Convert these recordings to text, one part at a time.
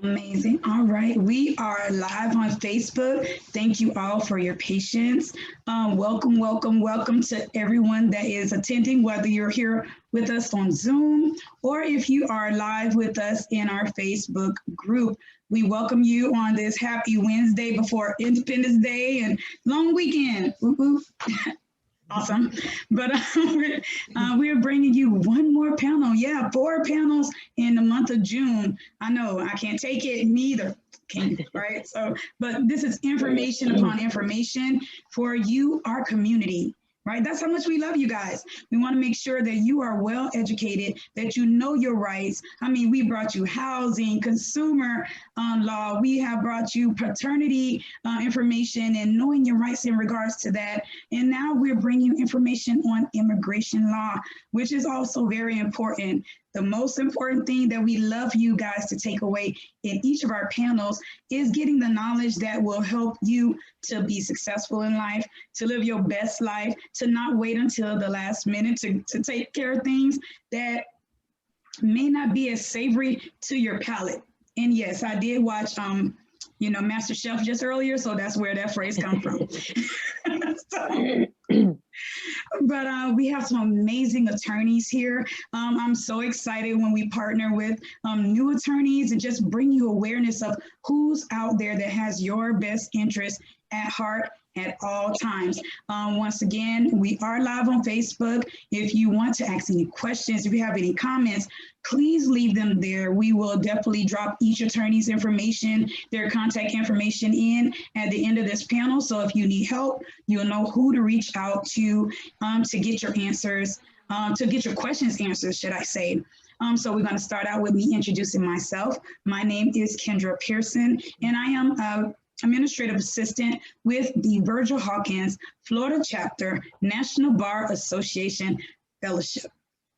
Amazing. All right. We are live on Facebook. Thank you all for your patience. Welcome to everyone that is attending, whether you're here with us on Zoom or if you are live with us in our Facebook group. We welcome you on this happy Wednesday before Independence Day and long weekend. Woo-hoo. Awesome. But we're bringing you one more panel. Yeah, 4 panels in the month of June. I know I can't take it, me either. Right? So, but this is information upon information for you, our community. Right? That's how much we love you guys. We want to make sure that you are well educated, that you know your rights. I mean, we brought you housing, consumer law. We have brought you paternity information and knowing your rights in regards to that. And now we're bringing you information on immigration law, which is also very important. The most important thing that we love you guys to take away in each of our panels is getting the knowledge that will help you to be successful in life, to live your best life, to not wait until the last minute to take care of things that may not be as savory to your palate. And yes, I did watch Master Chef just earlier, so that's where that phrase comes from. But we have some amazing attorneys here. I'm so excited when we partner with new attorneys and just bring you awareness of who's out there that has your best interest at heart at all times. Once again, we are live on Facebook. If you want to ask any questions, if you have any comments, please leave them there. We will definitely drop each attorney's information, their contact information in at the end of this panel. So if you need help, you'll know who to reach out to get your answers, to get your questions answered, should I say. So we're going to start out with me introducing myself. My name is Kendra Pearson, and I am administrative assistant with the Virgil Hawkins Florida Chapter National Bar Association Fellowship.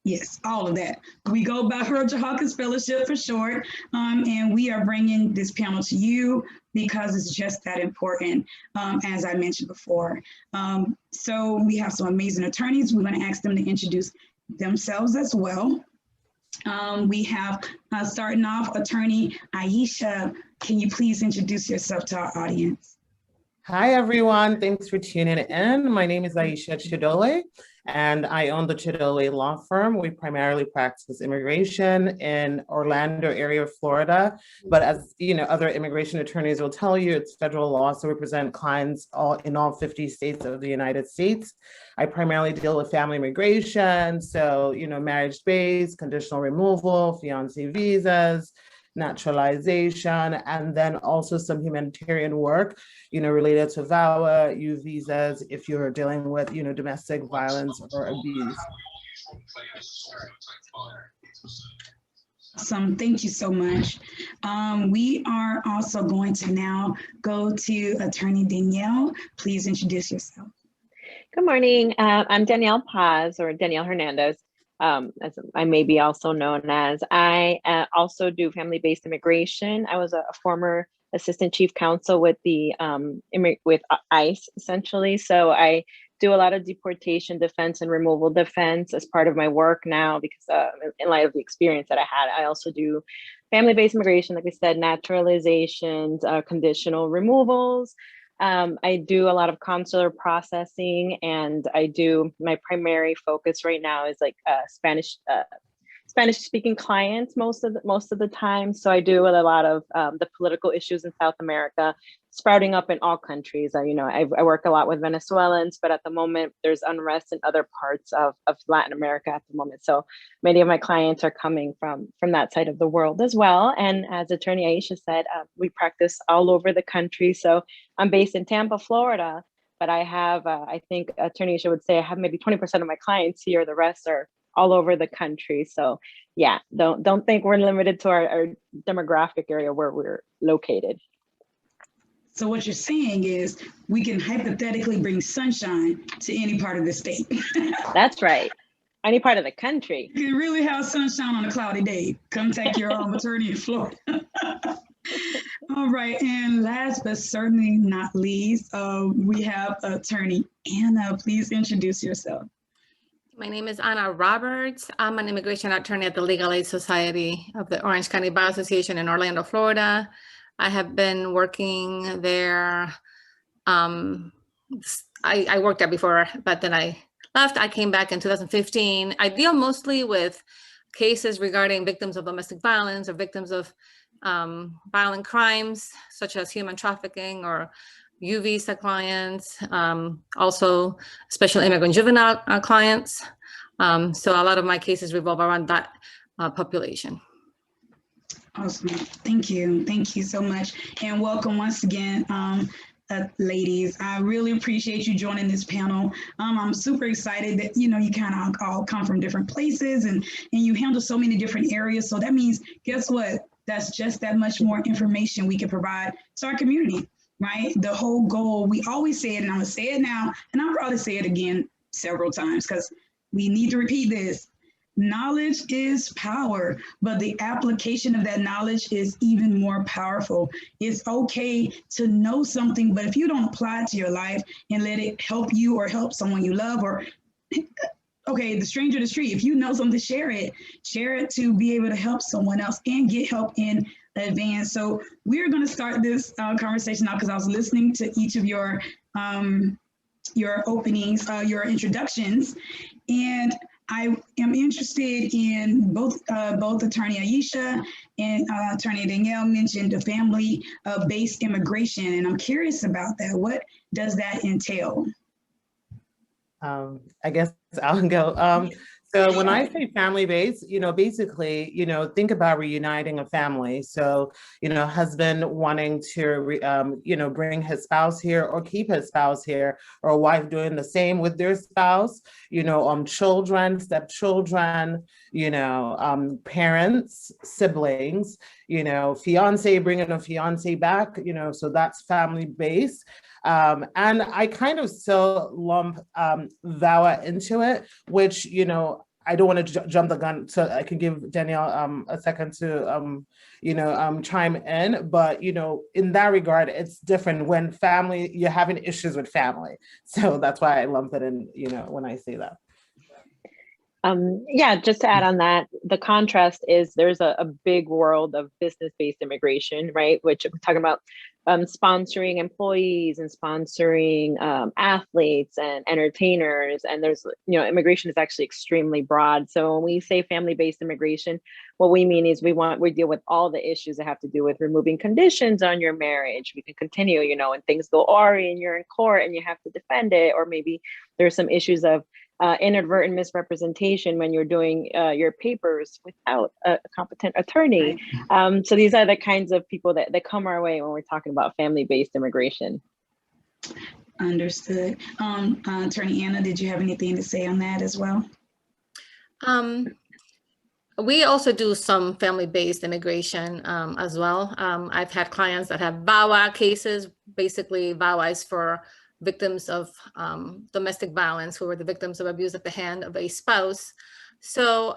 Yes, all of that. We go by Virgil Hawkins Fellowship for short, and we are bringing this panel to you because it's just that important, as I mentioned before. So we have some amazing attorneys. We're going to ask them to introduce themselves as well. We have, starting off, attorney Aisha. Can you please introduce yourself to our audience? Hi, everyone. Thanks for tuning in. My name is Aisha Chidole, and I own the Chidole Law Firm. We primarily practice immigration in Orlando area of Florida. But as you know, other immigration attorneys will tell you, it's federal law, so we represent clients in all 50 states of the United States. I primarily deal with family immigration, so marriage-based, conditional removal, fiancé visas, naturalization, and then also some humanitarian work, related to VAWA, U visas, if you're dealing with, domestic violence or abuse. Awesome, thank you so much. We are also going to now go to Attorney Danielle. Please introduce yourself. Good morning, I'm Danielle Paz, or Danielle Hernandez. As I may be also known as. I also do family-based immigration. I was a former assistant chief counsel with the with ICE, essentially. So I do a lot of deportation defense and removal defense as part of my work now, because in light of the experience that I had, I also do family-based immigration, like I said, naturalizations, conditional removals. I do a lot of consular processing, and my primary focus right now is like Spanish speaking clients most of the time. So I do a lot of the political issues in South America, sprouting up in all countries. I work a lot with Venezuelans, but at the moment there's unrest in other parts of Latin America at the moment. So many of my clients are coming from that side of the world as well. And as Attorney Aisha said, we practice all over the country. So I'm based in Tampa, Florida, but I have, I think Attorney Aisha would say I have maybe 20% of my clients here. The rest are all over the country. So yeah, don't think we're limited to our demographic area where we're located. So what you're saying is we can hypothetically bring sunshine to any part of the state. That's right. Any part of the country. You can really have sunshine on a cloudy day. Come take your attorney in Florida. All right, and last but certainly not least, we have attorney Anna. Please introduce yourself. My name is Anna Roberts. I'm an immigration attorney at the Legal Aid Society of the Orange County Bar Association in Orlando, Florida. I have been working there. I worked there before, but then I left. I came back in 2015. I deal mostly with cases regarding victims of domestic violence or victims of violent crimes, such as human trafficking or U visa clients, also special immigrant juvenile clients. So a lot of my cases revolve around that population. Awesome. Thank you. Thank you so much. And welcome once again, ladies. I really appreciate you joining this panel. I'm super excited that, you kind of all come from different places and you handle so many different areas. So that means, guess what? That's just that much more information we can provide to our community. Right? The whole goal, we always say it, and I'm gonna say it now, and I'll probably say it again several times because we need to repeat this. Knowledge is power, but the application of that knowledge is even more powerful. It's okay to know something, but if you don't apply it to your life and let it help you or help someone you love, or okay, the stranger in the street, if you know something, share it to be able to help someone else and get help in advance. So we're going to start this conversation now because I was listening to each of your openings, your introductions, and I am interested in both Attorney Aisha and Attorney Danielle mentioned the family-based immigration, and I'm curious about that. What does that entail? I guess I'll go. So when I say family-based, basically, think about reuniting a family. So, husband wanting to, bring his spouse here or keep his spouse here, or a wife doing the same with their spouse, children, stepchildren, parents, siblings, fiance bringing a fiance back, so that's family-based. And I kind of still lump VAWA into it, which, I don't want to jump the gun, so I can give Danielle a second to, chime in. But, in that regard, it's different when family, you're having issues with family. So that's why I lump it in, when I say that. Yeah, just to add on that, the contrast is there's a big world of business-based immigration, right? Which we're talking about sponsoring employees and sponsoring athletes and entertainers. And there's, immigration is actually extremely broad. So when we say family-based immigration, what we mean is we deal with all the issues that have to do with removing conditions on your marriage. We can continue, and things go awry and you're in court and you have to defend it, or maybe there's some issues of inadvertent misrepresentation when you're doing your papers without a competent attorney. So these are the kinds of people that come our way when we're talking about family-based immigration. Understood. Attorney Anna, did you have anything to say on that as well? We also do some family-based immigration as well. I've had clients that have VAWA cases. Basically, VAWA is for victims of domestic violence who were the victims of abuse at the hand of a spouse. So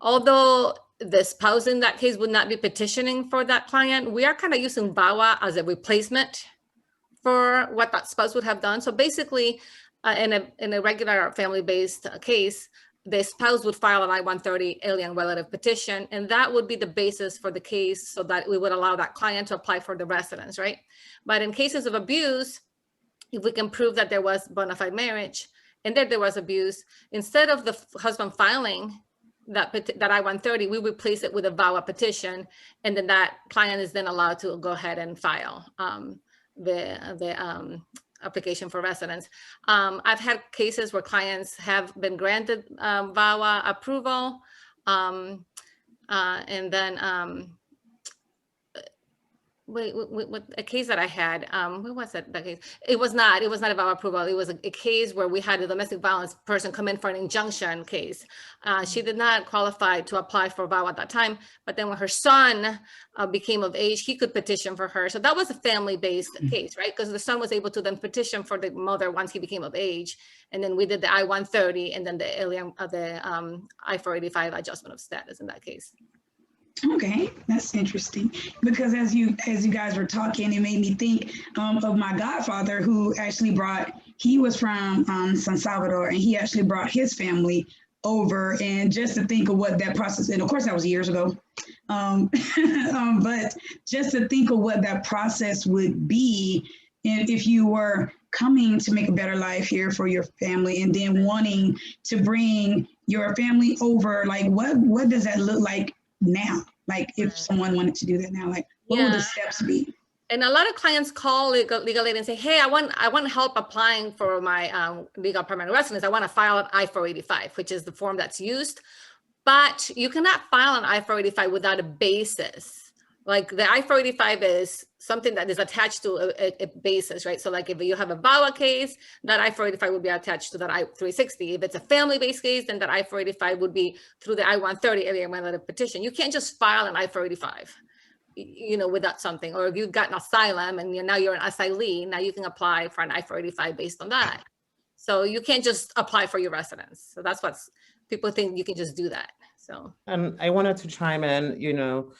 although the spouse in that case would not be petitioning for that client, we are kind of using VAWA as a replacement for what that spouse would have done. So basically, in a regular family-based case, the spouse would file an I-130 alien relative petition, and that would be the basis for the case so that we would allow that client to apply for the residence, right? But in cases of abuse, if we can prove that there was bona fide marriage and that there was abuse, instead of the husband filing that I-130, we replace it with a VAWA petition, and then that client is then allowed to go ahead and file the application for residence. I've had cases where clients have been granted VAWA approval, and then what a case that I had, what was that case? It was not a VAWA approval. It was a case where we had a domestic violence person come in for an injunction case. She did not qualify to apply for VAWA at that time, but then when her son became of age, he could petition for her. So that was a family-based case, right? Because the son was able to then petition for the mother once he became of age. And then we did the I-130 and then the alien, the I-485 adjustment of status in that case. Okay, that's interesting, because as you guys were talking, it made me think of my godfather, who actually brought he was from San Salvador, and he actually brought his family over. And just to think of what that process, and of course that was years ago, but just to think of what that process would be, and if you were coming to make a better life here for your family, and then wanting to bring your family over, like what does that look like now? Like if someone wanted to do that now, like what would the steps be? And a lot of clients call legal aid and say, hey, I want help applying for my legal permanent residence. I want to file an I-485, which is the form that's used. But you cannot file an I-485 without a basis. Like the I-485 is something that is attached to a basis, right? So like if you have a VAWA case, that I-485 would be attached to that I-360. If it's a family-based case, then that I-485 would be through the I-130 area mandated petition. You can't just file an I-485, you know, without something. Or if you've gotten asylum and now you're an asylee, now you can apply for an I-485 based on that. So you can't just apply for your residence. So that's what people think, you can just do that. So, and I wanted to chime in, you know,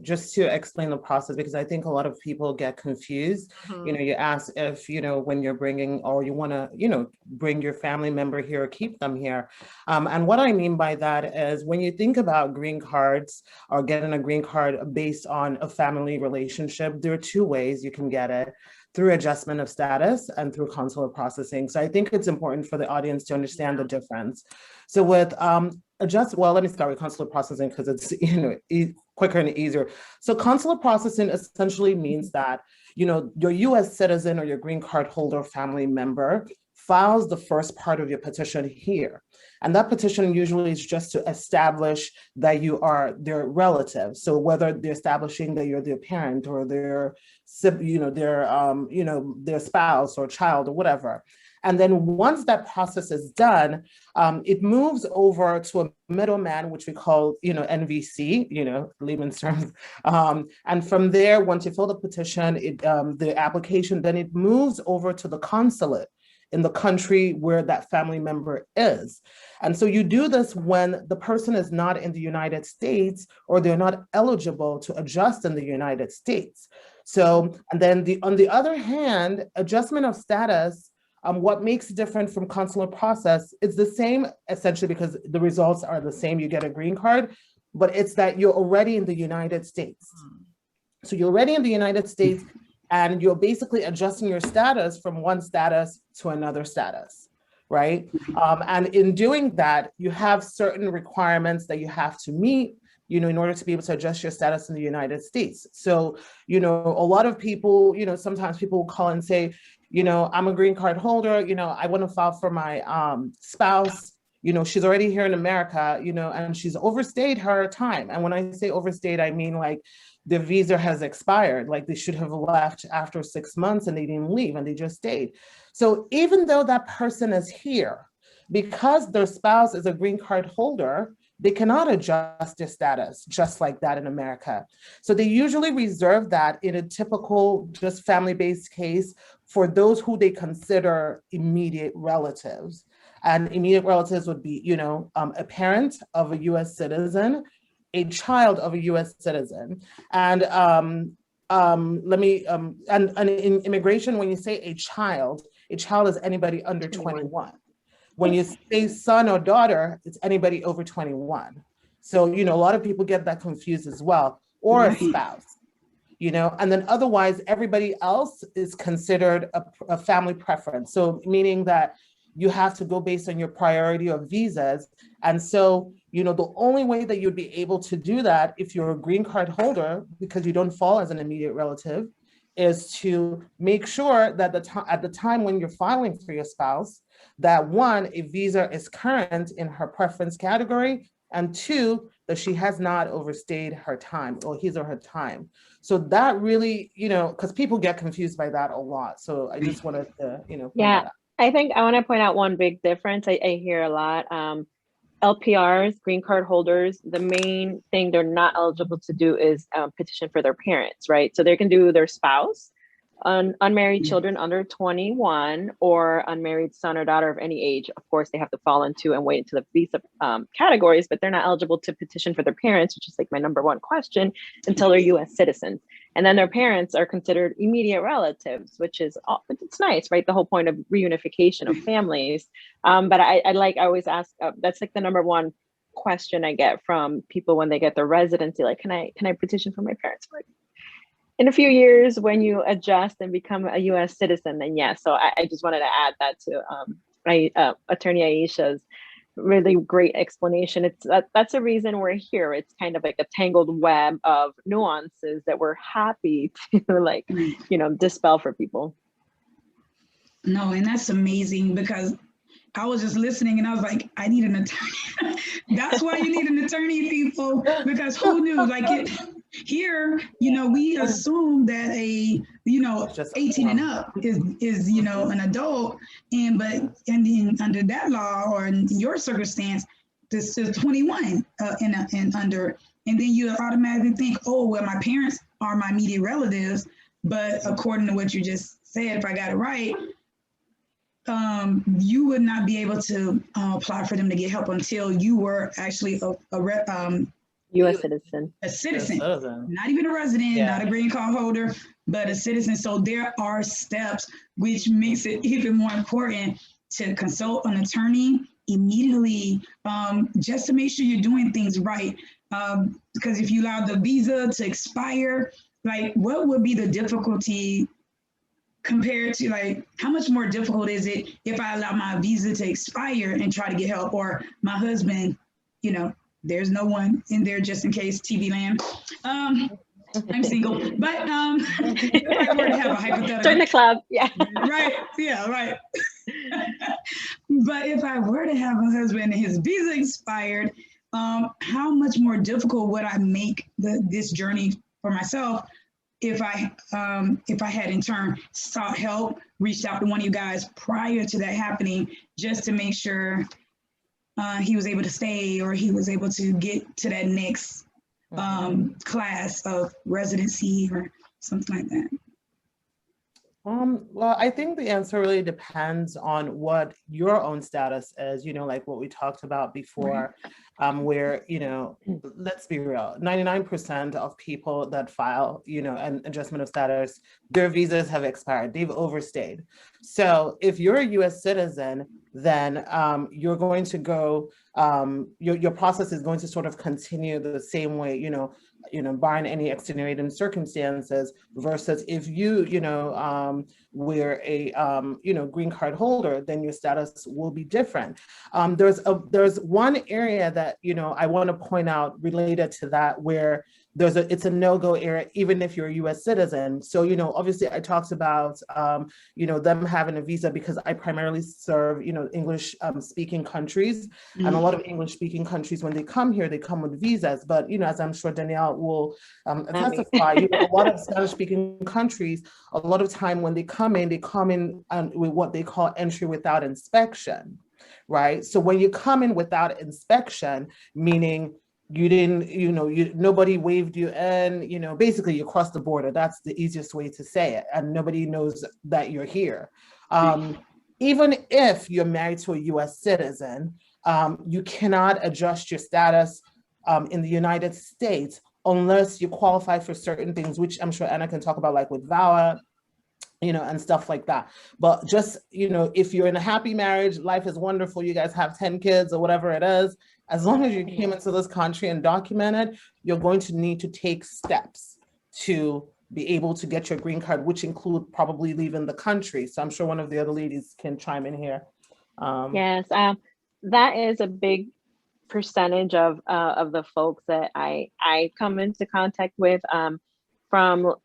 just to explain the process, because I think a lot of people get confused. You know, you ask if, you know, when you're bringing, or you want to, you know, bring your family member here or keep them here. And what I mean by that is when you think about green cards or getting a green card based on a family relationship, there are two ways you can get it: through adjustment of status and through consular processing. So I think it's important for the audience to understand the difference. So with let me start with consular processing because it's, you know, quicker and easier. So consular processing essentially means that, you know, your US citizen or your green card holder family member files the first part of your petition here. And that petition usually is just to establish that you are their relative. So whether they're establishing that you're their parent or their, you know, their spouse or child or whatever. And then once that process is done, it moves over to a middleman, which we call, you know, NVC, you know, layman's terms. And from there, once you fill the petition, the application, then it moves over to the consulate in the country where that family member is. And so you do this when the person is not in the United States or they're not eligible to adjust in the United States. So, and then on the other hand, adjustment of status, what makes it different from consular process, it's the same essentially because the results are the same, you get a green card, but it's that you're already in the United States. So you're already in the United States and you're basically adjusting your status from one status to another status, right? And in doing that, you have certain requirements that you have to meet, you know, in order to be able to adjust your status in the United States. So, you know, a lot of people, you know, sometimes people will call and say, you know, I'm a green card holder, you know, I want to file for my spouse, you know, she's already here in America, you know, and she's overstayed her time. And when I say overstayed, I mean like the visa has expired, like they should have left after 6 months and they didn't leave and they just stayed. So even though that person is here, because their spouse is a green card holder, they cannot adjust their status just like that in America. So they usually reserve that in a typical just family-based case for those who they consider immediate relatives. And immediate relatives would be, you know, a parent of a US citizen, a child of a US citizen. And in immigration, when you say a child is anybody under 21. When you say son or daughter, it's anybody over 21. So, you know, a lot of people get that confused as well, or a spouse, you know, and then otherwise everybody else is considered a family preference. So meaning that you have to go based on your priority of visas. And so, you know, the only way that you'd be able to do that if you're a green card holder, because you don't fall as an immediate relative, is to make sure that at the time when you're filing for your spouse, that one, a visa is current in her preference category, and two, that she has not overstayed her time or his or her time. So that really, you know, because people get confused by that a lot. So I just wanted to, you know, point that out. I think I want to point out one big difference. I hear a lot. LPRs, green card holders, the main thing they're not eligible to do is petition for their parents, right? So they can do their spouse, unmarried children under 21, or unmarried son or daughter of any age. Of course, they have to fall into and wait into the visa categories, but they're not eligible to petition for their parents, which is like my number one question, until they're US citizens. And then their parents are considered immediate relatives, which is, it's nice, right? The whole point of reunification of families. But I always ask, that's like the number one question I get from people when they get their residency, like, can I petition for my parents? Like, in a few years, when you adjust and become a U.S. citizen, then yes. So I just wanted to add that to Attorney Aisha's really great explanation. That's a reason we're here. It's kind of like a tangled web of nuances that we're happy to dispel for people. No, and that's amazing, because I was just listening and I was like, I need an attorney. That's why you need an attorney, people, because who knew? Here, we assume that 18 and up is an adult, and then under that law, or in your circumstance, this is 21 and under, and then you automatically think, oh, well, my parents are my immediate relatives, but according to what you just said, if I got it right, you would not be able to apply for them to get help until you were actually a U.S. citizen. A citizen, not even a resident, not a green card holder, but a citizen. So there are steps, which makes it even more important to consult an attorney immediately, just to make sure you're doing things right. Because if you allow the visa to expire, what would be the difficulty compared to how much more difficult is it if I allow my visa to expire and try to get help, or my husband, there's no one in there just in case, TV land. I'm single, but if I were to have a hypothetical. Join the club, yeah. Right, yeah, right. But if I were to have a husband and his visa expired, how much more difficult would I make this journey for myself if I had in turn sought help, reached out to one of you guys prior to that happening, just to make sure he was able to stay, or he was able to get to that next class of residency or something like that? Well, I think the answer really depends on what your own status is, like what we talked about before, where, let's be real, 99% of people that file, an adjustment of status, their visas have expired, they've overstayed. So if you're a US citizen, then you're going to go, your process is going to sort of continue the same way, barring any extenuating circumstances, versus if you, were a, green card holder, then your status will be different. There's one area that, I want to point out related to that, where it's a no-go area, even if you're a US citizen. So, obviously I talked about, them having a visa, because I primarily serve, English speaking countries, and a lot of English speaking countries, when they come here, they come with visas. But, as I'm sure Danielle will testify, a lot of Spanish speaking countries, a lot of time when they come in with what they call entry without inspection, right? So when you come in without inspection, meaning you didn't, nobody waved you in, basically you crossed the border. That's the easiest way to say it. And nobody knows that you're here. Even if you're married to a US citizen, you cannot adjust your status in the United States unless you qualify for certain things, which I'm sure Anna can talk about, like with VAWA, and stuff like that. But just, if you're in a happy marriage, life is wonderful, you guys have 10 kids or whatever it is, as long as you came into this country and documented, you're going to need to take steps to be able to get your green card, which include probably leaving the country. So I'm sure one of the other ladies can chime in here. Yes, that is a big percentage of the folks that I come into contact with from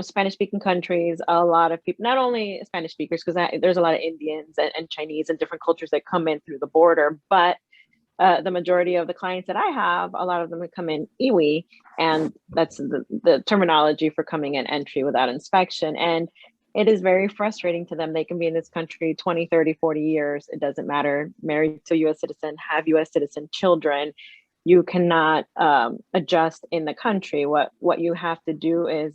Spanish speaking countries. A lot of people, not only Spanish speakers, because there's a lot of Indians and Chinese and different cultures that come in through the border, but the majority of the clients that I have, a lot of them come in iwi, and that's the terminology for coming in entry without inspection. And it is very frustrating to them. They can be in this country 20, 30, 40 years. It doesn't matter. Married to a US citizen, have US citizen children. You cannot adjust in the country. What you have to do is,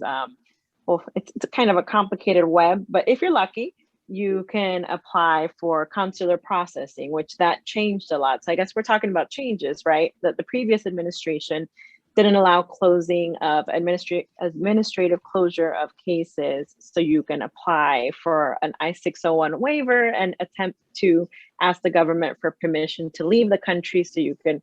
it's kind of a complicated web, but if you're lucky, you can apply for consular processing, which that changed a lot. So I guess we're talking about changes, right? That the previous administration didn't allow closing of administrative closure of cases, so you can apply for an I601 waiver and attempt to ask the government for permission to leave the country, so you can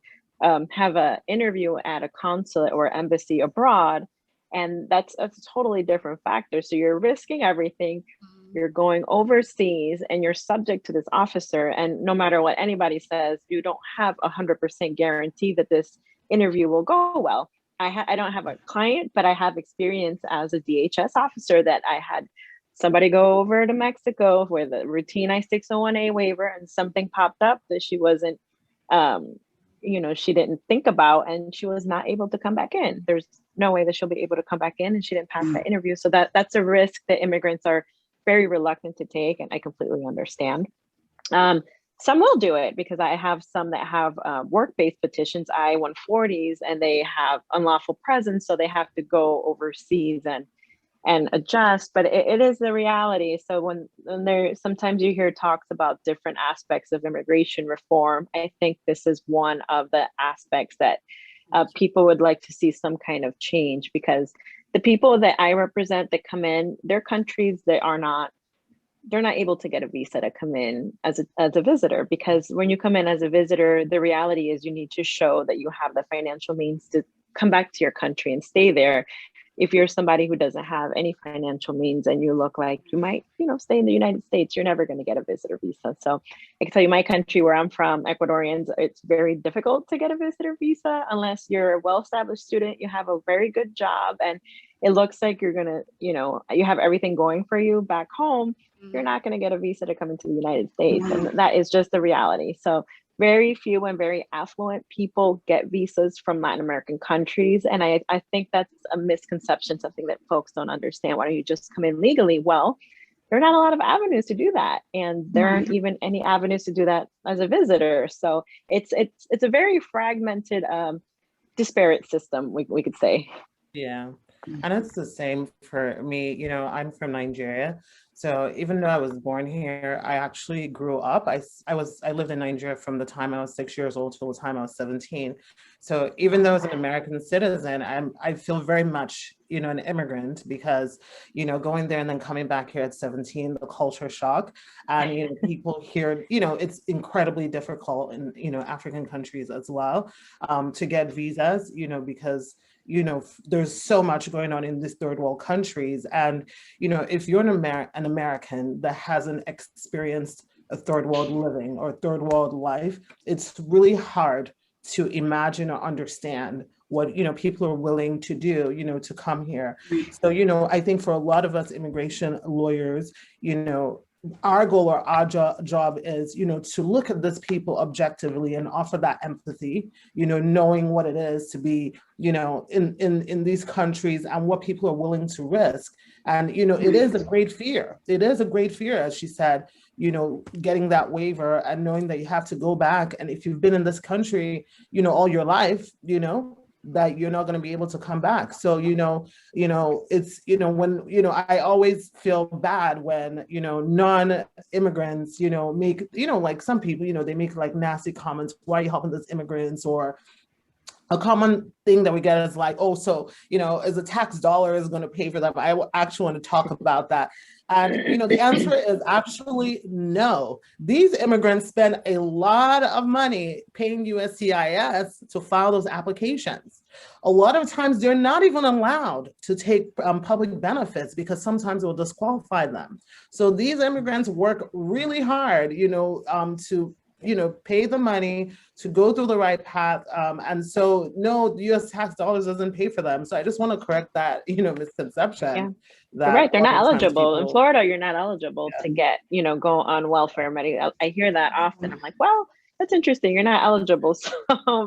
have an interview at a consulate or embassy abroad. And that's a totally different factor. So you're risking everything. You're going overseas and you're subject to this officer. And no matter what anybody says, you don't have 100% guarantee that this interview will go well. I don't have a client, but I have experience as a DHS officer that I had somebody go over to Mexico with a routine I601A waiver, and something popped up that she wasn't, she didn't think about, and she was not able to come back in. There's no way that she'll be able to come back in, and she didn't pass that interview. So that's a risk that immigrants are very reluctant to take, and I completely understand. Some will do it, because I have some that have work-based petitions, I-140s, and they have unlawful presence, so they have to go overseas and adjust. But it is the reality. So when there, sometimes you hear talks about different aspects of immigration reform, I think this is one of the aspects that people would like to see some kind of change, because the people that I represent that come in, their countries, they're not able to get a visa to come in as a visitor, because when you come in as a visitor, the reality is you need to show that you have the financial means to come back to your country and stay there. If you're somebody who doesn't have any financial means and you look like you might, stay in the United States, you're never going to get a visitor visa. So I can tell you, my country, where I'm from, Ecuadorians, it's very difficult to get a visitor visa unless you're a well-established student, you have a very good job, and it looks like you're going to, you have everything going for you back home. You're not going to get a visa to come into the United States. And that is just the reality. So very few and very affluent people get visas from Latin American countries. And I think that's a misconception, something that folks don't understand. Why don't you just come in legally? Well, there are not a lot of avenues to do that. And there aren't even any avenues to do that as a visitor. So it's a very fragmented, disparate system, we could say. Yeah. And it's the same for me. I'm from Nigeria. So even though I was born here, I actually grew up. I lived in Nigeria from the time I was 6 years old till the time I was 17. So even though as an American citizen, I feel very much, an immigrant, because, going there and then coming back here at 17, the culture shock, and, people here, it's incredibly difficult in, African countries as well, to get visas, because there's so much going on in these third world countries. And, if you're an American that hasn't experienced a third world living or third world life, it's really hard to imagine or understand what, people are willing to do, to come here. So, I think for a lot of us immigration lawyers, our goal or our job is, to look at these people objectively and offer that empathy, knowing what it is to be, in these countries and what people are willing to risk. And, it is a great fear. It is a great fear, as she said, getting that waiver and knowing that you have to go back. And if you've been in this country, all your life, that you're not going to be able to come back. So, it's, when, I always feel bad when, non-immigrants, make, like some people, they make like nasty comments, why are you helping these immigrants? Or a common thing that we get is like, oh, so, is the tax dollar is going to pay for that? But I actually want to talk about that. And, the answer is actually no. These immigrants spend a lot of money paying USCIS to file those applications. A lot of times they're not even allowed to take public benefits, because sometimes it will disqualify them. So these immigrants work really hard, to pay the money to go through the right path. And so, no, the US tax dollars doesn't pay for them. So I just want to correct that, misconception. Yeah. That right. They're not eligible. In people, Florida, you're not eligible to get, go on welfare money. I hear that often. I'm like, well, that's interesting. You're not eligible. So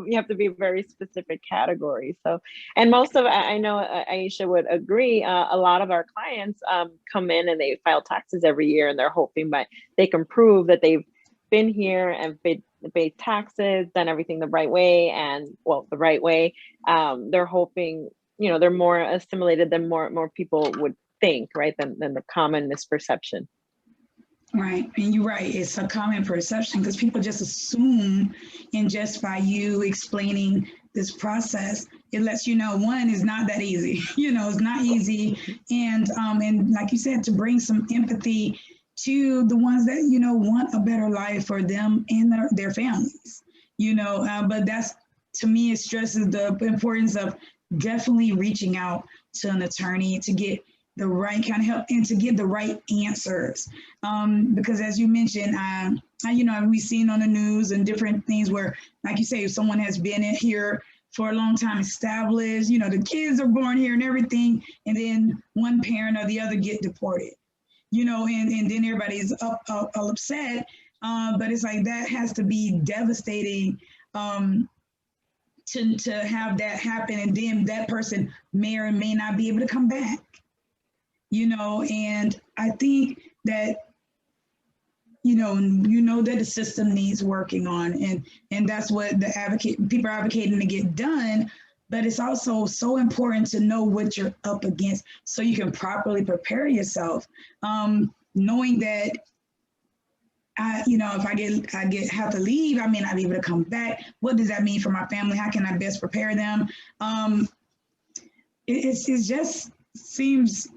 you have to be a very specific category. So, and most of, I know Aisha would agree, a lot of our clients come in and they file taxes every year, and they're hoping that they can prove that they've been here and paid taxes, done everything the right way, they're hoping, they're more assimilated than more people would think, right, than the common misperception. Right, and you're right, it's a common perception because people just assume, and just by you explaining this process, it lets you know, one, is not that easy. It's not easy. And like you said, to bring some empathy to the ones that, want a better life for them and their families, but that's, to me, it stresses the importance of definitely reaching out to an attorney to get the right kind of help and to get the right answers. Because as you mentioned, we've seen on the news and different things where, like you say, if someone has been in here for a long time, established, the kids are born here and everything, and then one parent or the other get deported, and then everybody's all upset. But it's like, that has to be devastating to have that happen, and then that person may or may not be able to come back. And I think that, that the system needs working on, and that's what people are advocating to get done. But it's also so important to know what you're up against so you can properly prepare yourself, knowing that if I have to leave, I may not be able to come back. What does that mean for my family? How can I best prepare them? It just seems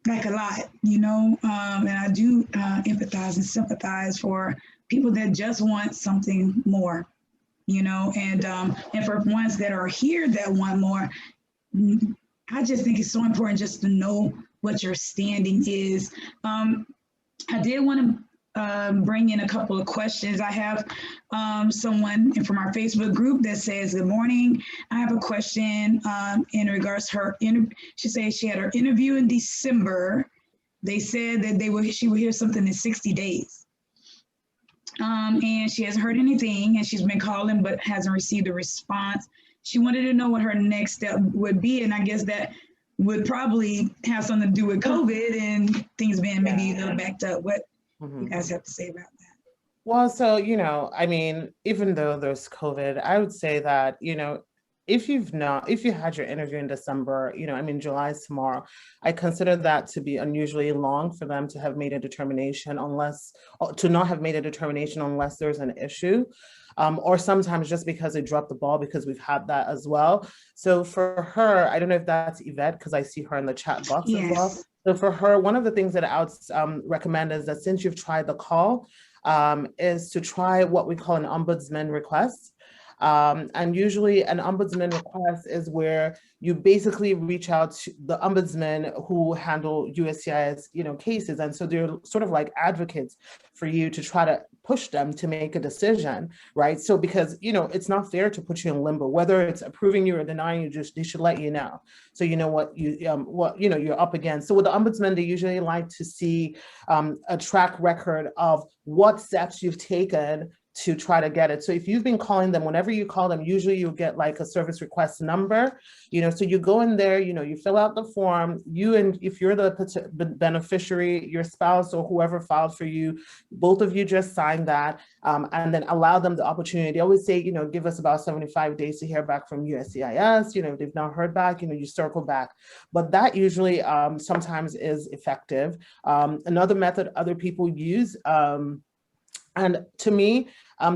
like a lot, and I do empathize and sympathize for people that just want something more, and for ones that are here that want more. I just think it's so important just to know what your standing is. I did want to bring in a couple of questions. I have someone from our Facebook group that says, "Good morning. I have a question in regards to her she says she had her interview in December. They said that she would hear something in 60 days. And she hasn't heard anything, and she's been calling but hasn't received a response. She wanted to know what her next step would be, and I guess that would probably have something to do with COVID and things being maybe a little backed up. What you guys have to say about that?" Well, so, even though there's COVID, I would say that, if you had your interview in December, July is tomorrow, I consider that to be unusually long for them to have made a determination unless there's an issue. Or sometimes just because they dropped the ball, because we've had that as well. So for her, I don't know if that's Yvette, because I see her in the chat box as well. So for her, one of the things that I would recommend is that since you've tried the call, is to try what we call an ombudsman request. And usually an ombudsman request is where you basically reach out to the ombudsman who handle USCIS, cases. And so they're sort of like advocates for you to try to push them to make a decision, right? So because, it's not fair to put you in limbo, whether it's approving you or denying you, they should let you know. So you know what you're up against. So with the ombudsman, they usually like to see a track record of what steps you've taken to try to get it. So if you've been calling them, whenever you call them, usually you'll get like a service request number, so you go in there, you fill out the form, and if you're the beneficiary, your spouse or whoever filed for you, both of you just sign that, and then allow them the opportunity. They always say, give us about 75 days to hear back from USCIS. If they've not heard back, you circle back. But that usually sometimes is effective. Another method other people use, and to me,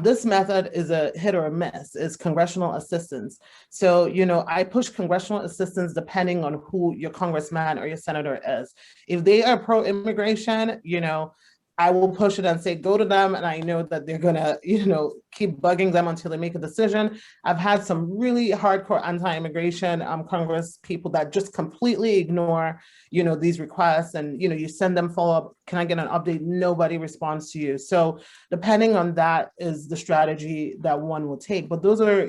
this method is a hit or a miss, is congressional assistance. So, I push congressional assistance depending on who your congressman or your senator is. If they are pro-immigration, I will push it and say, go to them. And I know that they're gonna, keep bugging them until they make a decision. I've had some really hardcore anti-immigration Congress people that just completely ignore, these requests, and, you send them follow-up, can I get an update? Nobody responds to you. So depending on that is the strategy that one will take. But those are,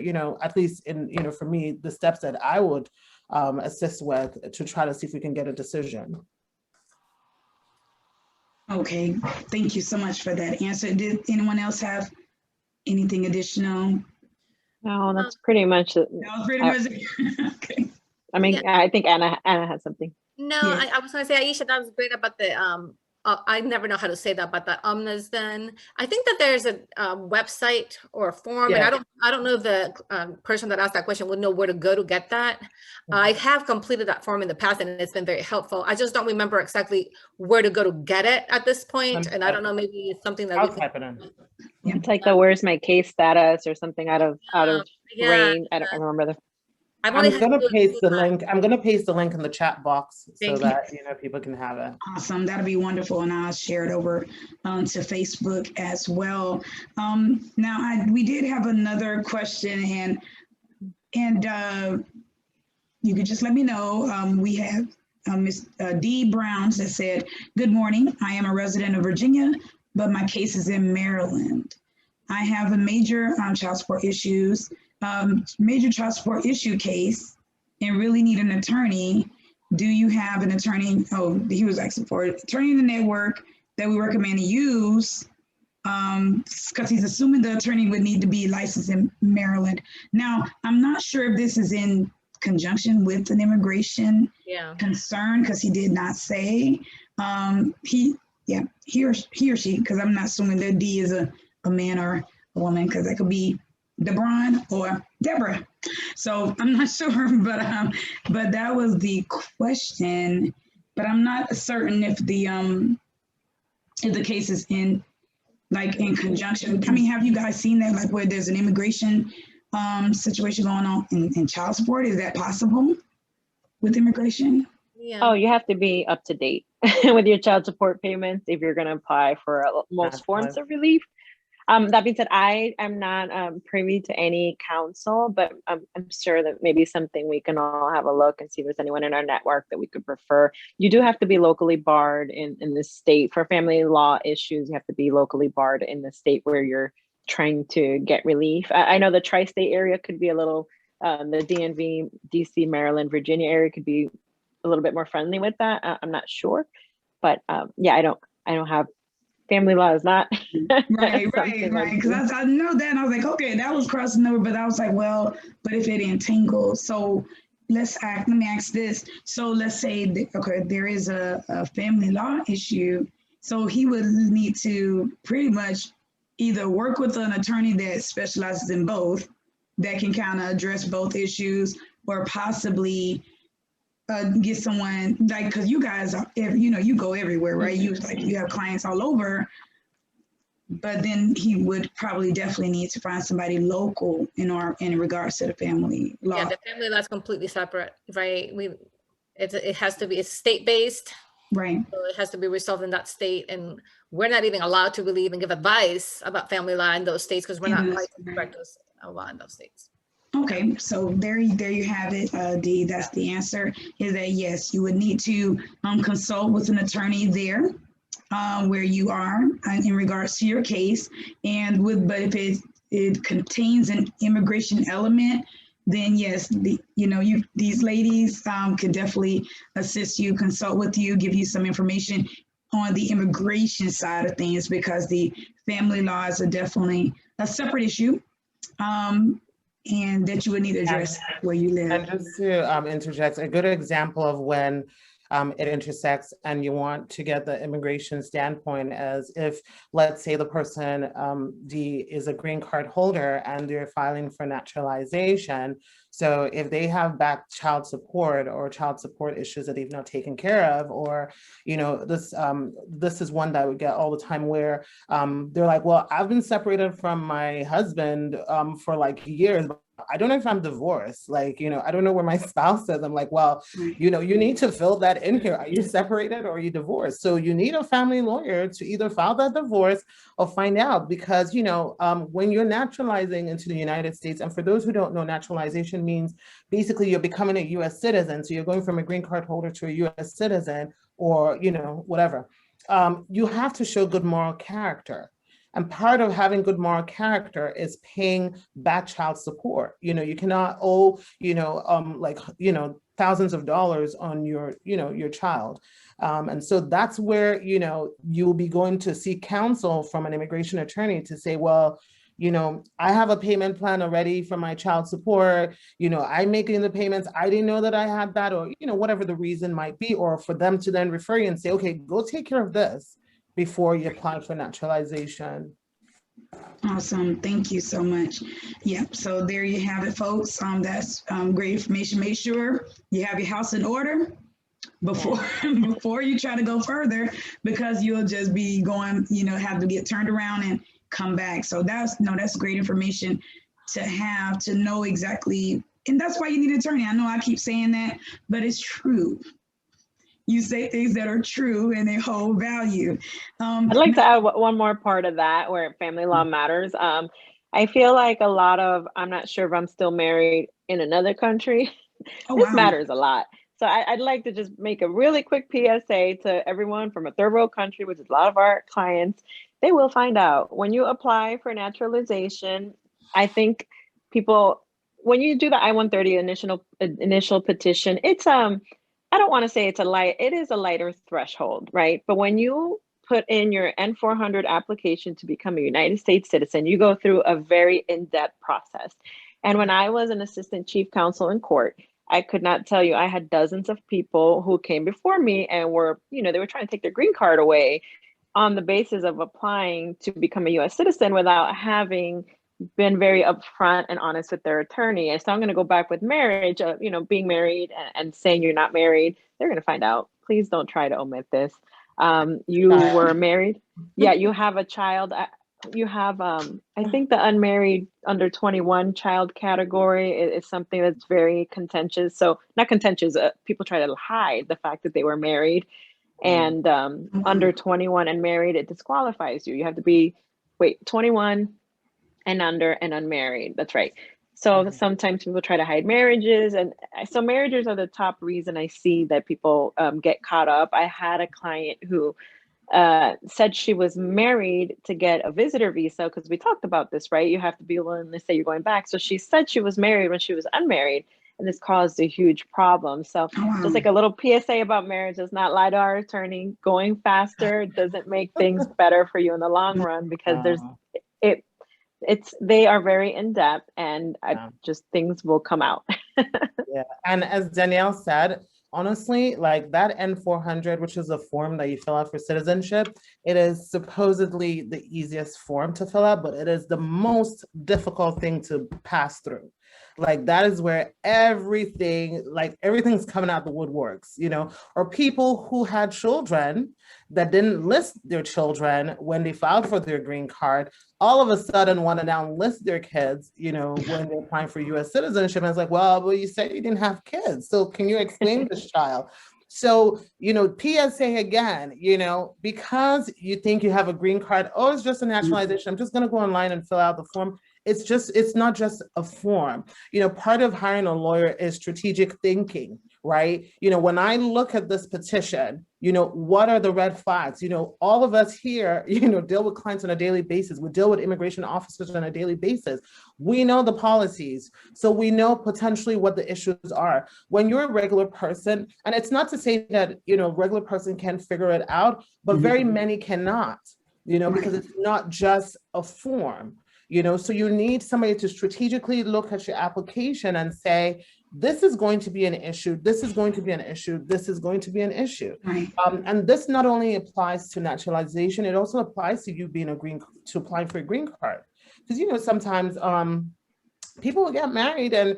at least in, for me, the steps that I would assist with to try to see if we can get a decision. Okay, thank you so much for that answer. Did anyone else have anything additional? No, that's pretty much it. That was pretty much it. Okay. I mean, yeah. I think Anna has something. No, yeah. I was going to say, Aisha, that was great about the I never know how to say that, but the ombudsman. I think that there's a website or a form, and I don't know if the person that asked that question would know where to go to get that. I have completed that form in the past, and it's been very helpful. I just don't remember exactly where to go to get it at this point, and I don't know, maybe it's something that I'll type it in. It's like the "Where's my case status" or something out of Yeah, Ray, I don't remember the. I've only I'm had gonna two paste the times. link. I'm gonna paste the link in the chat box so Thank you. that people can have it. Awesome. That'll be wonderful. And I'll share it over to Facebook as well. Now, we did have another question, and you could just let me know. We have Ms. D. Browns that said, "Good morning. I am a resident of Virginia, but my case is in Maryland. I have a major child support issue case and really need an attorney. Do you have an attorney?" Oh, he was asking for it. Attorney in the network that we recommend to use, because he's assuming the attorney would need to be licensed in Maryland. Now, I'm not sure if this is in conjunction with an immigration concern, because he did not say. He or she, because I'm not assuming that D is a man or a woman, because that could be DeBron or Deborah. So I'm not sure, but that was the question. But I'm not certain if the case is in conjunction. I mean, have you guys seen that, like where there's an immigration situation going on in child support? Is that possible with immigration? Yeah. Oh, you have to be up to date with your child support payments if you're going to apply for most forms of relief. That being said, I am not privy to any counsel, but I'm sure that maybe something we can all have a look and see if there's anyone in our network that we could refer. You do have to be locally barred in the state for family law issues. You have to be locally barred in the state where you're trying to get relief. I know the tri-state area could be a little, the DMV, DC, Maryland, Virginia area could be a little bit more friendly with that. I'm not sure, but yeah, I don't have. Family law is not right. Because I know that, and I was like, okay, that was crossing over, but I was like, well, but if it entangles, so let me ask this. So let's say there is a family law issue, so he would need to pretty much either work with an attorney that specializes in both, that can kind of address both issues, or possibly get someone, like, because you guys are, you go everywhere, right? You have clients all over, but then he would probably definitely need to find somebody local in regards to the family law. Yeah, the family law is completely separate, right? It has to be, it's state-based, right? So it has to be resolved in that state, and we're not even allowed to really even give advice about family law in those states because we're not licensed to practice law in those states. Okay, so there you have it, D. That's the answer, is that yes, you would need to consult with an attorney there where you are in regards to your case, but if it contains an immigration element, then yes, these ladies can definitely assist you, consult with you, give you some information on the immigration side of things, because the family laws are definitely a separate issue. And that you would need to address where you live. And just to interject, a good example of when it intersects and you want to get the immigration standpoint as if, let's say the person D is a green card holder and they're filing for naturalization. So if they have back child support or child support issues that they've not taken care of, or, this is one that I would get all the time where they're like, well, I've been separated from my husband for like years. I don't know if I'm divorced, I don't know where my spouse is. I'm like, well, you need to fill that in here. Are you separated or are you divorced? So you need a family lawyer to either file that divorce or find out, because, when you're naturalizing into the United States, and for those who don't know, naturalization means basically you're becoming a US citizen. So you're going from a green card holder to a US citizen, or, whatever. You have to show good moral character. And part of having good moral character is paying back child support. You cannot owe, thousands of dollars on your child. And so that's where, you'll be going to seek counsel from an immigration attorney to say, well, I have a payment plan already for my child support. I'm making the payments. I didn't know that I had that, or, whatever the reason might be, or for them to then refer you and say, okay, go take care of this before you apply for naturalization. Awesome. Thank you so much. Yep. So there you have it, folks. That's great information. Make sure you have your house in order before you try to go further, because you'll just be going, have to get turned around and come back. So that's great information. to know exactly, and that's why you need an attorney. I know I keep saying that, but it's true. You say things that are true and they hold value. I'd like to add one more part of that where family law matters. I feel like a lot of, I'm not sure if I'm still married in another country. Oh, This wow. matters a lot. So I'd like to just make a really quick PSA to everyone from a third world country, which is a lot of our clients. They will find out when you apply for naturalization. I think people, when you do the I-130 initial petition, it's I don't want to say it is a lighter threshold, right? But when you put in your N-400 application to become a United States citizen, you go through a very in-depth process. And when I was an assistant chief counsel in court, I could not tell you, I had dozens of people who came before me and were, they were trying to take their green card away on the basis of applying to become a US citizen without having been very upfront and honest with their attorney. And so I'm going to go back with marriage, being married and saying you're not married. They're going to find out. Please don't try to omit this. You were married. Yeah, you have a child. You have, I think the unmarried under 21 child category is something that's very contentious. So not contentious, people try to hide the fact that they were married. And under 21 and married, it disqualifies you. You have to be, 21 and under and unmarried. That's right. So sometimes people try to hide marriages. And so marriages are the top reason I see that people get caught up. I had a client who said she was married to get a visitor visa, because we talked about this, right? You have to be willing to say you're going back. So she said she was married when she was unmarried, and this caused a huge problem. So just like a little PSA about marriage, does not lie to our attorney. Going faster doesn't make things better for you in the long run, because they are very in depth, and just things will come out. Yeah, and as Danielle said, honestly, like that N-400, which is a form that you fill out for citizenship, it is supposedly the easiest form to fill out, but it is the most difficult thing to pass through. Like that is where everything's coming out the woodworks, or people who had children that didn't list their children when they filed for their green card, all of a sudden want to now list their kids, when they're applying for US citizenship. And it's like, well, you said you didn't have kids. So can you explain this child? So, PSA again, because you think you have a green card, it's just a naturalization. I'm just going to go online and fill out the form. It's not just a form. Part of hiring a lawyer is strategic thinking, right? When I look at this petition, what are the red flags? All of us here, deal with clients on a daily basis. We deal with immigration officers on a daily basis. We know the policies. So we know potentially what the issues are. When you're a regular person, and it's not to say that, regular person can figure it out, but very many cannot, because it's not just a form. So you need somebody to strategically look at your application and say, this is going to be an issue. This is going to be an issue. This is going to be an issue. Right. And this not only applies to naturalization, it also applies to you being applying for a green card. Because, sometimes people will get married and,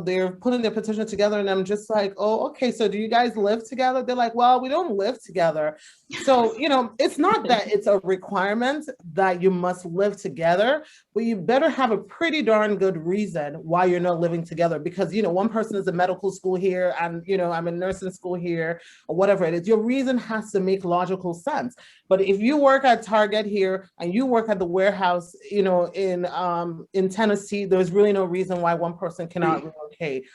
they're putting their petition together and I'm just like, oh, okay, so do you guys live together? They're like, well, we don't live together. So, it's not that it's a requirement that you must live together, but you better have a pretty darn good reason why you're not living together. Because, one person is in medical school here and, I'm in nursing school here or whatever it is. Your reason has to make logical sense. But if you work at Target here and you work at the warehouse, in Tennessee, there's really no reason why one person cannot relocate.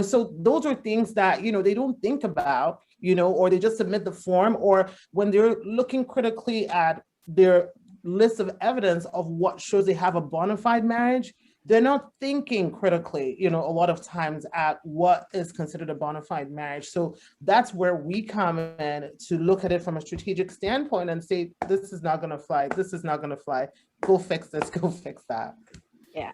So those are things that, they don't think about, or they just submit the form, or when they're looking critically at their list of evidence of what shows they have a bona fide marriage, they're not thinking critically, a lot of times at what is considered a bona fide marriage. So that's where we come in to look at it from a strategic standpoint and say, this is not going to fly. This is not going to fly. Go fix this. Go fix that. Yeah.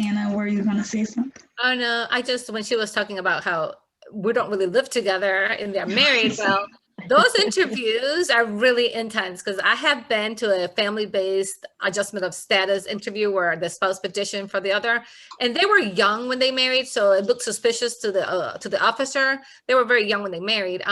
Anna, were you going to say something? Oh, no, when she was talking about how we don't really live together and they're married, well, those interviews are really intense, because I have been to a family-based adjustment of status interview where the spouse petitioned for the other, and they were young when they married, so it looked suspicious to the officer. They were very young when they married.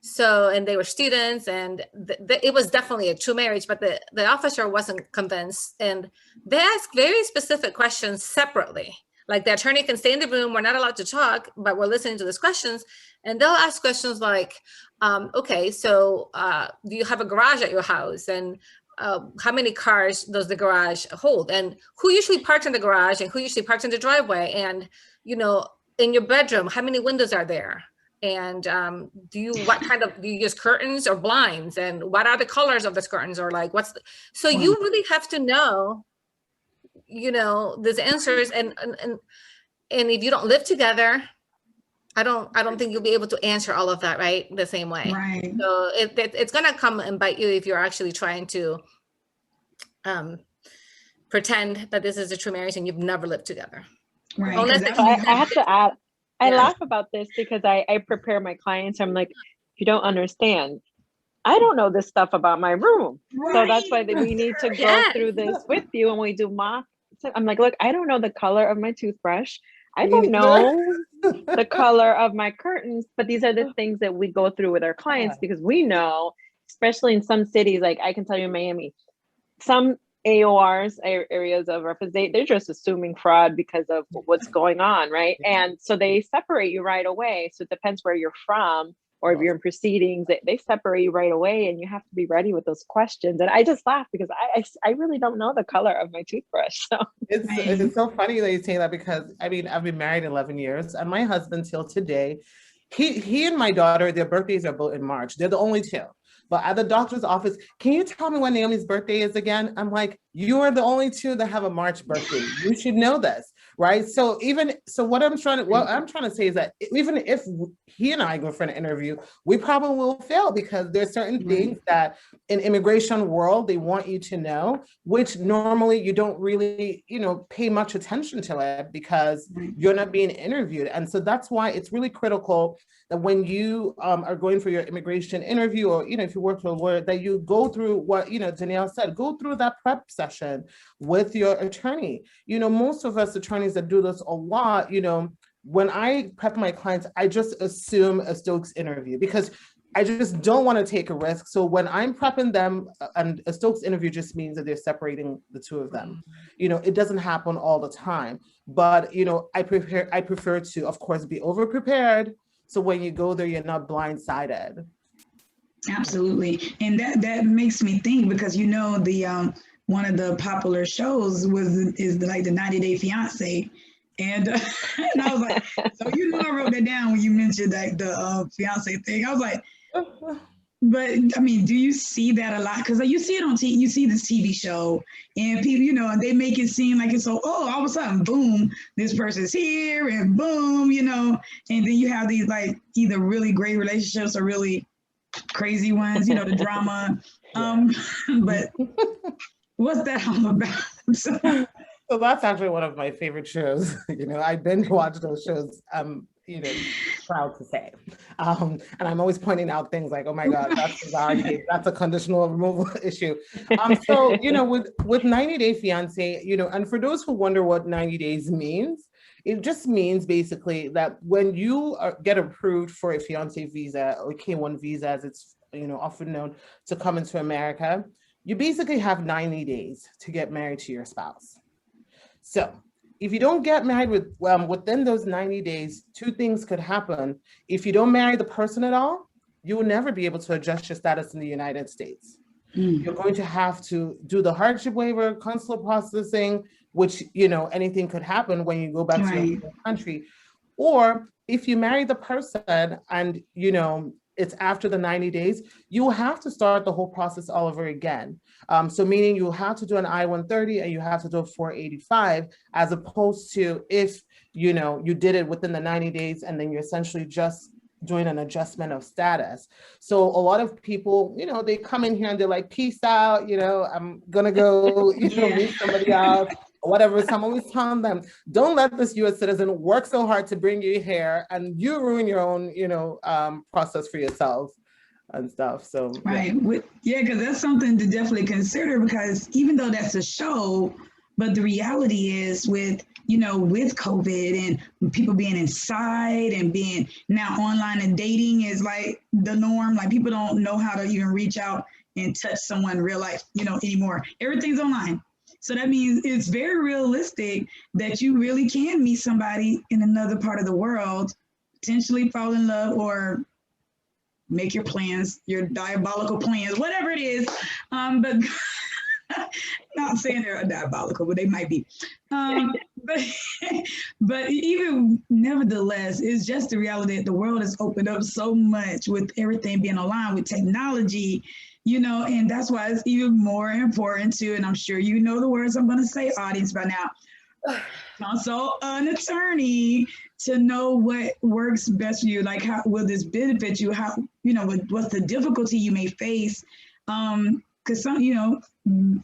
So, and they were students, and it was definitely a true marriage, but the officer wasn't convinced. And they asked very specific questions separately. Like the attorney can stay in the room, we're not allowed to talk, but we're listening to these questions. And they'll ask questions like, okay, so do you have a garage at your house? And how many cars does the garage hold? And who usually parks in the garage and who usually parks in the driveway? And, you know, in your bedroom, how many windows are there? And do you use curtains or blinds? And what are the colors of the curtains? Or like, so you really have to know, you know, these answers. And if you don't live together, I don't think you'll be able to answer all of that, right, the same way. Right. So it's gonna come and bite you if you're actually trying to pretend that this is a true marriage and you've never lived together. Right. I have to add, I laugh about this because I prepare my clients. I'm like, you don't understand. I don't know this stuff about my room. Right. So that's why we need to go through this with you when we do mock. I'm like, look, I don't know the color of my toothbrush. I don't know the color of my curtains, but these are the things that we go through with our clients because we know, especially in some cities, like I can tell you in Miami, some AORs, areas of reference, they're just assuming fraud because of what's going on, right? And so they separate you right away. So it depends where you're from, or if you're in proceedings, they separate you right away, and you have to be ready with those questions. And I just laugh because I really don't know the color of my toothbrush. So it's so funny that you say that, because I mean, I've been married 11 years, and my husband till today, he and my daughter, their birthdays are both in March. They're the only two. But at the doctor's office, can you tell me when Naomi's birthday is again? I'm like, you are the only two that have a March birthday. You should know this, right? So what I'm trying to say is that even if he and I go for an interview, we probably will fail, because there's certain things that in immigration world, they want you to know, which normally you don't really, pay much attention to it because you're not being interviewed. And so that's why it's really critical that when you are going for your immigration interview, or, if you work for a lawyer, that you go through what, Danielle said, go through that prep session with your attorney. Most of us attorneys that do this a lot, when I prep my clients, I just assume a Stokes interview because I just don't want to take a risk. So when I'm prepping them, and a Stokes interview just means that they're separating the two of them. It doesn't happen all the time, but I prefer to, of course, be over prepared. So when you go there, you're not blindsided. Absolutely. And that makes me think, because the one of the popular shows is the 90-Day Fiance. And I was like, so I wrote that down when you mentioned like the fiance thing. I was like, but I mean, do you see that a lot? Because you see it on TV, you see this TV show, and people, and they make it seem like it's so, all of a sudden, boom, this person's here, and boom, and then you have these like either really great relationships or really crazy ones, the drama. But what's that all about? So that's actually one of my favorite shows. I binge watch those shows. Proud to say. And I'm always pointing out things like, oh my God, that's a conditional removal issue. So, with 90-Day Fiance, and for those who wonder what 90 days means, it just means basically that when you get approved for a fiance visa, or K-1 visa, as it's often known, to come into America, you basically have 90 days to get married to your spouse. So if you don't get married within those 90 days, two things could happen. If you don't marry the person at all, you will never be able to adjust your status in the United States. You're going to have to do the hardship waiver, consular processing, which, anything could happen when you go back to your country. Or if you marry the person and, it's after the 90 days, you will have to start the whole process all over again. So meaning you'll have to do an I-130 and you have to do a 485, as opposed to if, you did it within the 90 days and then you're essentially just doing an adjustment of status. So a lot of people, they come in here and they're like, peace out, I'm gonna go, meet somebody else, or whatever. So I'm always telling them, don't let this US citizen work so hard to bring you here and you ruin your own, process for yourself and stuff. So right. Yeah, because that's something to definitely consider, because even though that's a show, But the reality is with, you know, with COVID and people being inside and being now online and dating is like the norm. Like people don't know how to even reach out and touch someone in real life, you know, anymore. Everything's online. So that means it's very realistic that you really can meet somebody in another part of the world, potentially fall in love or make your plans, your diabolical plans, whatever it is. But not saying they're diabolical, but they might be. But even nevertheless, it's just the reality that the world has opened up so much with everything being aligned with technology, you know, and that's why it's even more important to, and I'm sure you know the words I'm going to say, audience, by now, consult an attorney to know what works best for you. Like, how will this benefit you? How, you know, what's the difficulty you may face? Because some, you know,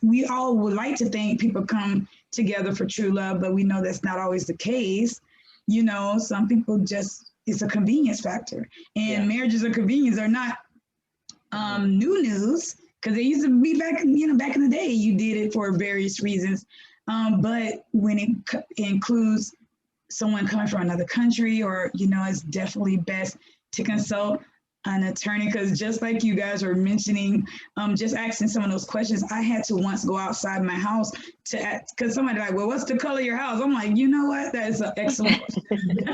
we all would like to think people come together for true love, but we know that's not always the case. You know, some people just, it's a convenience factor, and marriages of convenience are not new news, because they used to be back, you know, back in the day, you did it for various reasons. But when it includes someone coming from another country, or, you know, it's definitely best to consult an attorney, because just like you guys were mentioning, just asking some of those questions, I had to once go outside my house to ask, because somebody like, well, what's the color of your house? I'm like, you know what? That is an excellent question.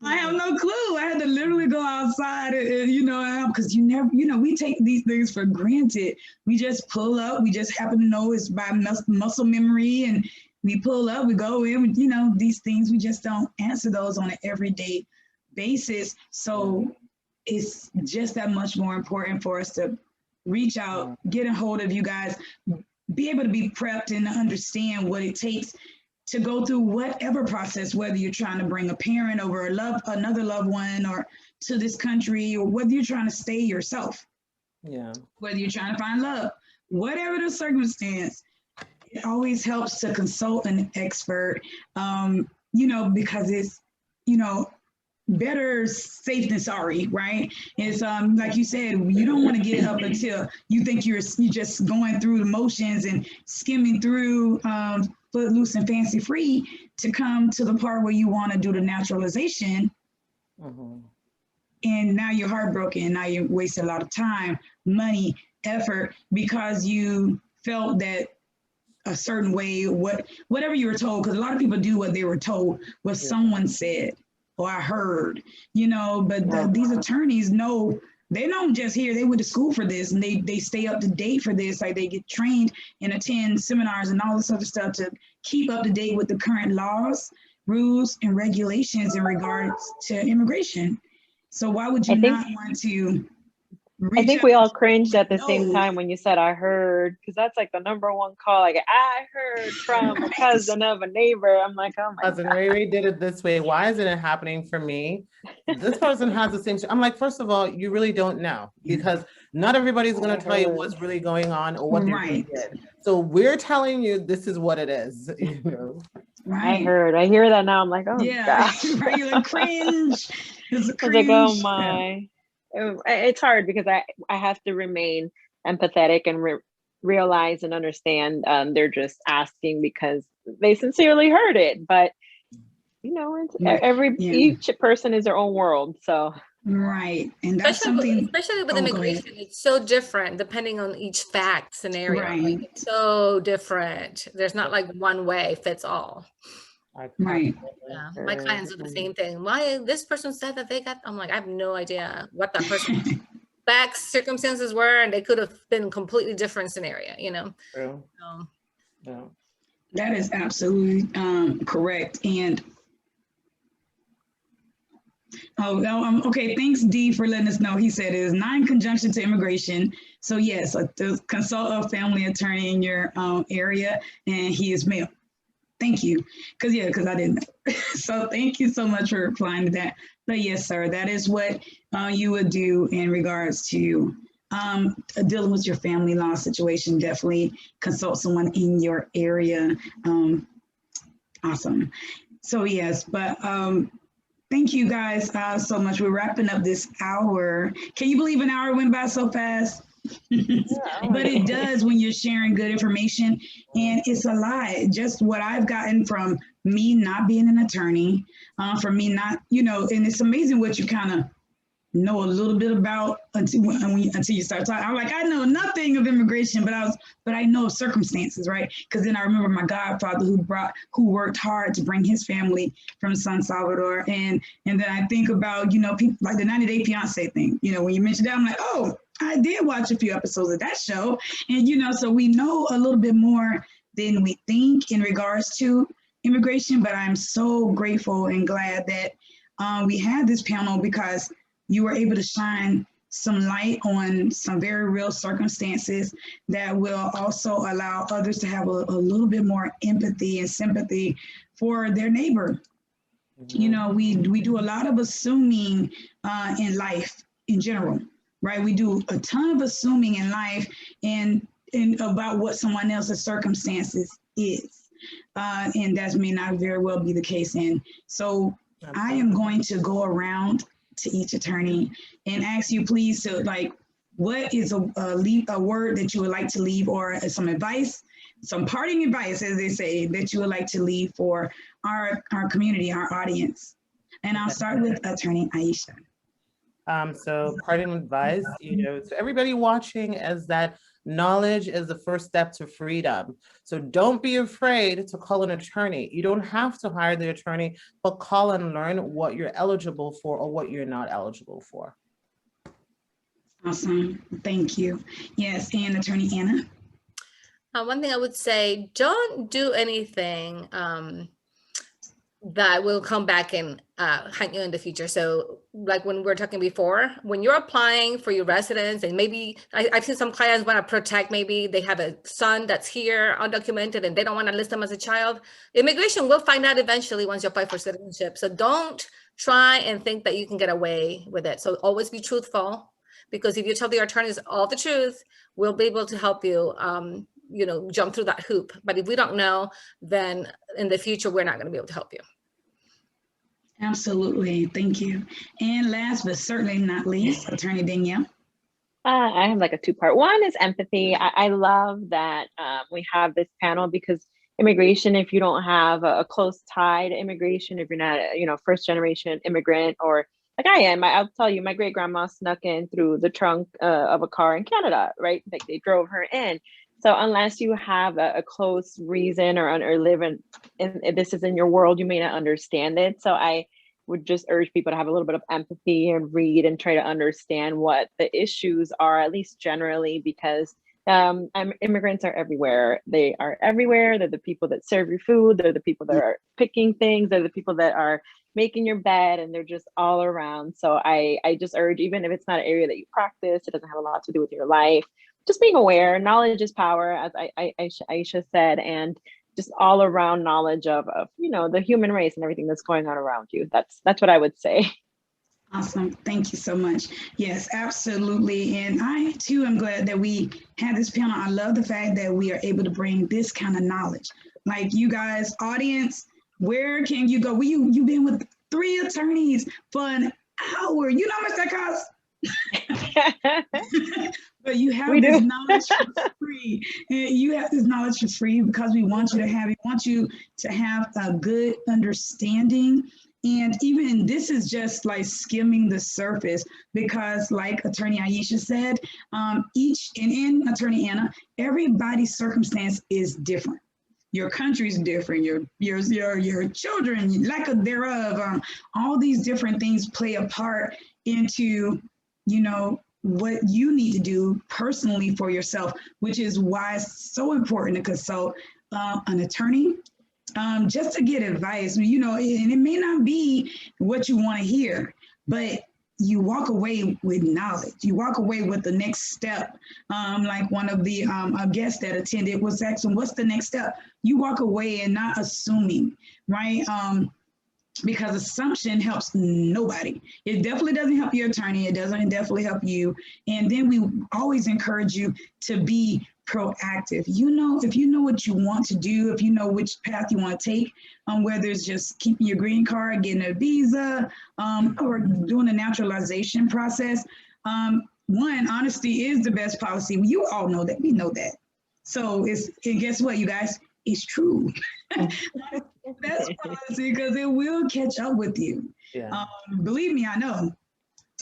I have no clue. I had to literally go outside and you know, because you never, you know, we take these things for granted. We just pull up. We just happen to know it's by muscle memory, and we pull up, we go in, you know, these things, we just don't answer those on an everyday basis. So it's just that much more important for us to reach out, get a hold of you guys, be able to be prepped and understand what it takes to go through whatever process, whether you're trying to bring a parent over, another loved one, or to this country, or whether you're trying to stay yourself, whether you're trying to find love, whatever the circumstance, it always helps to consult an expert, you know, because it's, you know, better safe than sorry, right? It's like you said, you don't want to get up until you think you're just going through the motions and skimming through footloose and fancy free to come to the part where you want to do the naturalization. And now you're heartbroken. Now you wasted a lot of time, money, effort, because you felt that a certain way, whatever you were told, because a lot of people do what they were told, what someone said or I heard, you know, but these attorneys know, they don't just hear, they went to school for this, and they stay up to date for this, like they get trained and attend seminars and all this other stuff to keep up to date with the current laws, rules, and regulations in regards to immigration. So why would you not want to I think we all cringed at the same time when you said I heard, because that's like the #1 call. Like, I heard from a cousin of a neighbor. I'm like, oh my cousin Ray did it this way. Why isn't it happening for me? This person has the same. I'm like, first of all, you really don't know, because not everybody's going to tell you what's really going on or what they really did. So we're telling you this is what it is. You know? I heard. I hear that now. I'm like, oh gosh. Right, you're like, cringe. It's a cringe. I was like, oh my. It's hard because I have to remain empathetic and realize and understand they're just asking because they sincerely heard it. But you know, each person is their own world. So and that's especially with immigration, it's so different depending on each fact scenario. Like, it's so different. There's not like one way fits all. Right. Yeah, my clients do the same thing. Why this person said that they got, I'm like, I have no idea what that person's back circumstances were, and they could have been completely different scenario, you know. True. That is absolutely correct. And okay, thanks D for letting us know. He said it is not in conjunction to immigration. So yes, consult a family attorney in your area, and he is male. Thank you. Because I didn't know. So thank you so much for replying to that. But yes, sir, that is what you would do in regards to dealing with your family law situation. Definitely consult someone in your area. Awesome. So yes, but thank you guys so much. We're wrapping up this hour. Can you believe an hour went by so fast? But it does when you're sharing good information, and it's a lot. Just what I've gotten from me not being an attorney, from me not, and it's amazing what you kind of know a little bit about until you start talking. I'm like, I know nothing of immigration, but I know of circumstances, right? Because then I remember my godfather who worked hard to bring his family from San Salvador, and then I think about people like the 90-Day Fiance thing. When you mentioned that, I'm like, oh, I did watch a few episodes of that show, and so we know a little bit more than we think in regards to immigration. But I'm so grateful and glad that we had this panel, because you were able to shine some light on some very real circumstances that will also allow others to have a little bit more empathy and sympathy for their neighbor. We do a lot of assuming in life in general, right? We do a ton of assuming in life and about what someone else's circumstances is. And that may not very well be the case. And so I am going to go around to each attorney and ask you, please, to what is a word that you would like to leave, or some advice, some parting advice, as they say, that you would like to leave for our community, our audience. And I'll start with Attorney Aisha. So parting advice, to everybody watching, is that knowledge is the first step to freedom. So don't be afraid to call an attorney. You don't have to hire the attorney, but call and learn what you're eligible for or what you're not eligible for. Awesome. Thank you. Yes. And Attorney Anna. One thing I would say, don't do anything that will come back and haunt you in the future. So like when we were talking before, when you're applying for your residence, and maybe I've seen some clients want to protect, maybe they have a son that's here undocumented and they don't want to list them as a child. Immigration will find out eventually once you apply for citizenship. So don't try and think that you can get away with it. So always be truthful, because if you tell the attorneys all the truth, we'll be able to help you jump through that hoop. But if we don't know, then in the future, we're not going to be able to help you. Absolutely. Thank you. And last but certainly not least, Attorney Danielle. I have like a two-part. One is empathy. I love that we have this panel, because immigration, if you don't have a close tie to immigration, if you're not, first generation immigrant, or like I am, I'll tell you, my great grandma snuck in through the trunk of a car in Canada, right? Like they drove her in. So unless you have a close reason or live in this is in your world, you may not understand it. So I would just urge people to have a little bit of empathy and read and try to understand what the issues are, at least generally, because immigrants are everywhere. They are everywhere. They're the people that serve your food. They're the people that are picking things. They're the people that are making your bed, and they're just all around. So I just urge, even if it's not an area that you practice, it doesn't have a lot to do with your life, just being aware. Knowledge is power, as Aisha said, and just all around knowledge of the human race and everything that's going on around you. That's what I would say. Awesome. Thank you so much. Yes, absolutely. And I too am glad that we had this panel. I love the fact that we are able to bring this kind of knowledge. Like, you guys, audience, where can you go? You've been with 3 attorneys for an hour. You know how much that costs? But you have this knowledge for free. You have this knowledge for free because we want you to have it. We want you to have a good understanding. And even this is just like skimming the surface, because like Attorney Aisha said, in Attorney Anna, everybody's circumstance is different. Your country's different, your children, lack of thereof, all these different things play a part into, what you need to do personally for yourself, which is why it's so important to consult an attorney, just to get advice, and it may not be what you want to hear, but you walk away with knowledge. You walk away with the next step. Like one of the guests that attended was asking, what's the next step? You walk away and not assuming, right? Because assumption helps nobody. It definitely doesn't help your attorney. It doesn't definitely help you. And then we always encourage you to be proactive. If you know what you want to do, if you know which path you want to take, whether it's just keeping your green card, getting a visa, or doing a naturalization process, one, honesty is the best policy. You all know that. We know that. So and guess what, you guys? It's true. Best policy, because it will catch up with you. Yeah. Believe me, I know.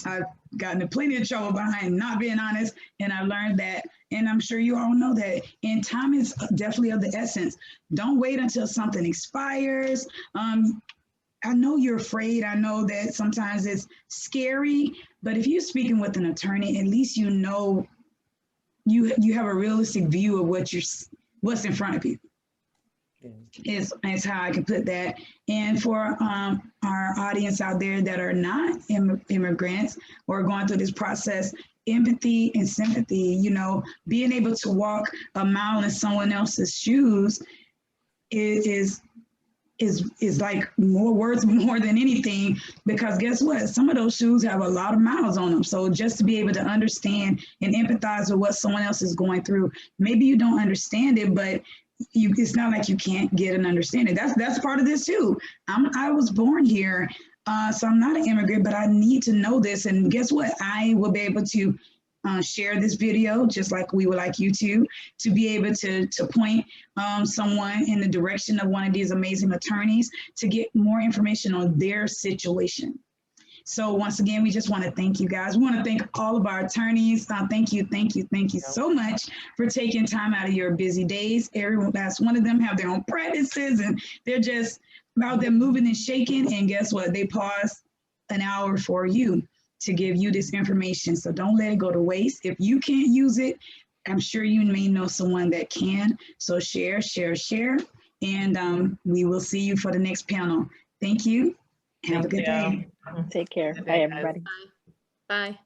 I've gotten in plenty of trouble behind not being honest, and I learned that, and I'm sure you all know that. And time is definitely of the essence. Don't wait until something expires. I know you're afraid. I know that sometimes it's scary, but if you're speaking with an attorney, at least you know you have a realistic view of what's in front of you. Is how I can put that. And for our audience out there that are not immigrants or going through this process, empathy and sympathy, you know, being able to walk a mile in someone else's shoes is like more words more than anything, because guess what? Some of those shoes have a lot of miles on them. So just to be able to understand and empathize with what someone else is going through, maybe you don't understand it, but it's not like you can't get an understanding. That's part of this too. I was born here, so I'm not an immigrant, but I need to know this. And guess what? I will be able to share this video, just like we would like you to be able to point someone in the direction of one of these amazing attorneys to get more information on their situation. So once again, we just want to thank you guys. We want to thank all of our attorneys. Thank you so much for taking time out of your busy days. Every last one of them have their own practices, and they're just about them moving and shaking. And guess what? They pause an hour for you to give you this information. So don't let it go to waste. If you can't use it, I'm sure you may know someone that can. So share. And we will see you for the next panel. Thank you. Have a good day. Take care. Bye, everybody. Bye.